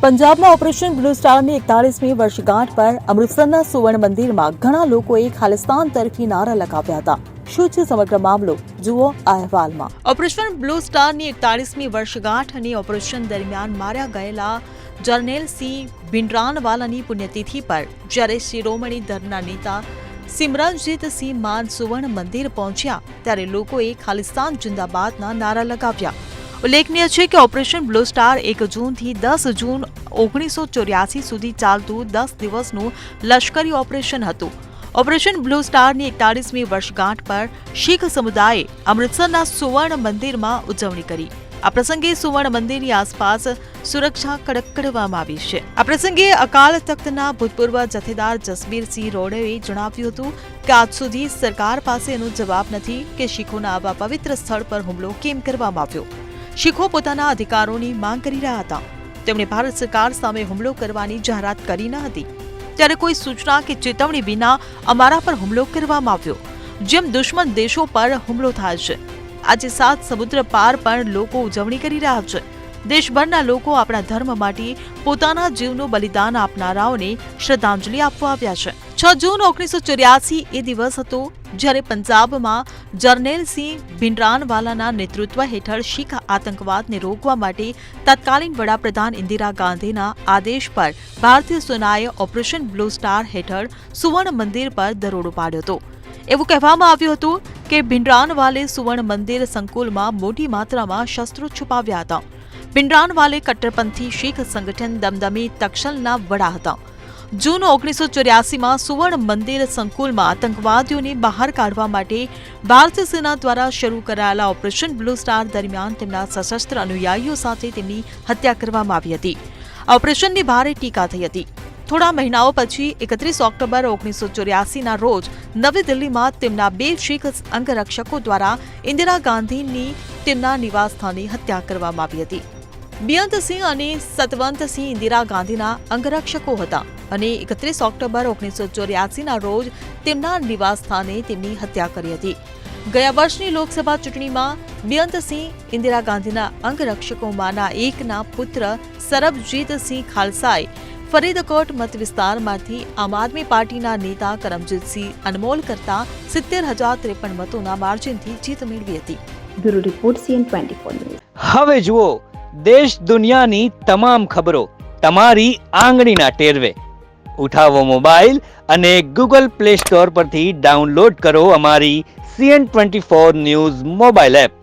પંજાબમાં operation blue સ્ટારની 41મી વર્ષગાંઠ પર અમૃતસરના સુવર્ણ મંદિરમાં ઘણા લોકોએ ખાલિસ્તાન તરફી નારા લગાવ્યા હતા. શું છે સમગ્ર મામલો? જુઓ આ અહેવાલમાં. ઓપરેશન બ્લુ સ્ટારની 41મી વર્ષગાંઠ અને ઓપરેશન દરમિયાન માર્યા ગયેલા જર્નેલ સિંહ ભિંડરાનવાલાની પુણ્યતિથિ પર જ્યારે શિરોમણી દળના નેતા સિમરનજીતસિંહ માન સુવર્ણ મંદિર પહોંચ્યા ત્યારે લોકોએ ખાલિસ્તાન જિંદાબાદના નારા લગાવ્યા. ઉલ્લેખનીય છે કે ઓપરેશન બ્લુ સ્ટાર 1 જૂનથી 10 જૂન 1984 સુધી ચાલતું 10 દિવસનું લશ્કરી ઓપરેશન હતું. ઓપરેશન બ્લુ સ્ટારની 41મી વર્ષગાંઠ પર શીખ સમુદાયે અમૃતસરના સુવર્ણ મંદિરમાં ઉજવણી કરી. આ પ્રસંગે સુવર્ણ મંદિરની આસપાસ સુરક્ષા કડક કરવામાં આવી છે. આ પ્રસંગે અકાલ તખ્તના ભૂતપૂર્વ જથેદાર જસબીરસિંહ રોડેએ જણાવ્યું હતું કે આજ સુધી સરકાર પાસે એનો જવાબ નથી કે શીખોના આવા પવિત્ર સ્થળ પર હુમલો કેમ કરવામાં આવ્યો. શીખો પોતાના અધિકારોની માંગ કરી રહ્યા હતા. તેમણે ભારત સરકાર સામે હુમલો કરવાની જાહેરાત કરી ન હતી ત્યારે કોઈ સૂચના કે ચેતવણી વિના અમારા પર હુમલો કરવામાં આવ્યો. જેમ દુશ્મન દેશો પર હુમલો થાય છે, આજે 7 સમુદ્ર પાર પણ લોકો ઉજવણી કરી રહ્યા છે. દેશભરના લોકો આપણા ધર્મ માટે પોતાના જીવનું બલિદાન આપનારાઓને શ્રદ્ધાંજલિ આપવા આવ્યા છે. 6 જૂન 1984 એ દિવસ હતો જ્યારે પંજાબમાં જર્નેલ સિંહ ભિંડરાનવાલાના નેતૃત્વ હેઠળ શીખ આતંકવાદને રોકવા માટે તત્કાલીન વડાપ્રધાન ઇન્દિરા ગાંધીના આદેશ પર ભારતીય સેનાએ ઓપરેશન બ્લુ સ્ટાર હેઠળ સુવર્ણ મંદિર પર દરોડો પાડ્યો હતો. એવું કહેવામાં આવ્યું હતું કે ભિંડરાનવાલે સુવર્ણ મંદિર સંકુલમાં મોટી માત્રામાં શસ્ત્રો છુપાવ્યા હતા. ભિંડરાનવાલે કટ્ટરપંથી શીખ સંગઠન દમદમી તક્ષલના વડા હતા. જૂન 1984માં સુવર્ણ મંદિર સંકુલમાં આતંકવાદીઓને બહાર કાઢવા માટે ભારતીય સેના દ્વારા શરૂ કરાયેલા ઓપરેશન બ્લુ સ્ટાર દરમિયાન તેમના સશસ્ત્ર અનુયાયીઓ સાથે તેમની હત્યા કરવામાં આવી હતી. આ ઓપરેશનની ભારે ટીકા થઈ હતી. થોડા મહિનાઓ પછી 31 ઓક્ટોબર 1984ના રોજ નવી દિલ્હીમાં તેમના 2 શીખ અંગરક્ષકો દ્વારા ઇન્દિરા ગાંધીની તેમના નિવાસસ્થાને હત્યા કરવામાં આવી હતી. બેઅંતસિંહ અને સતવંતસિંહ ઇન્દિરા ગાંધીના અંગરક્ષકો હતા અને 31 ઓક્ટોબર 1984ના રોજ તેમના નિવાસસ્થાને તેમની હત્યા કરી હતી. ગયા વર્ષની લોકસભા ચૂંટણીમાં બેઅંતસિંહ ઇન્દિરા ગાંધીના અંગરક્ષકોમાંના એકના પુત્ર સરબજીતસિંહ ખાલસાએ ફરીદકોટ મત વિસ્તારમાંથી આમ આદમી પાર્ટીના નેતા કરમજીતસિંહ અનમોલ કરતા 70,053 મતોના માર્જિનથી જીત મેળવી હતી. Bureau report CN24 news. હવે જુઓ દેશ દુનિયાની તમામ ખબરો તમારી આંગળીના ટેરવે. ઉઠાવો મોબાઈલ અને Google Play Store પરથી ડાઉનલોડ કરો અમારી CN24 ન્યૂઝ મોબાઈલ એપ.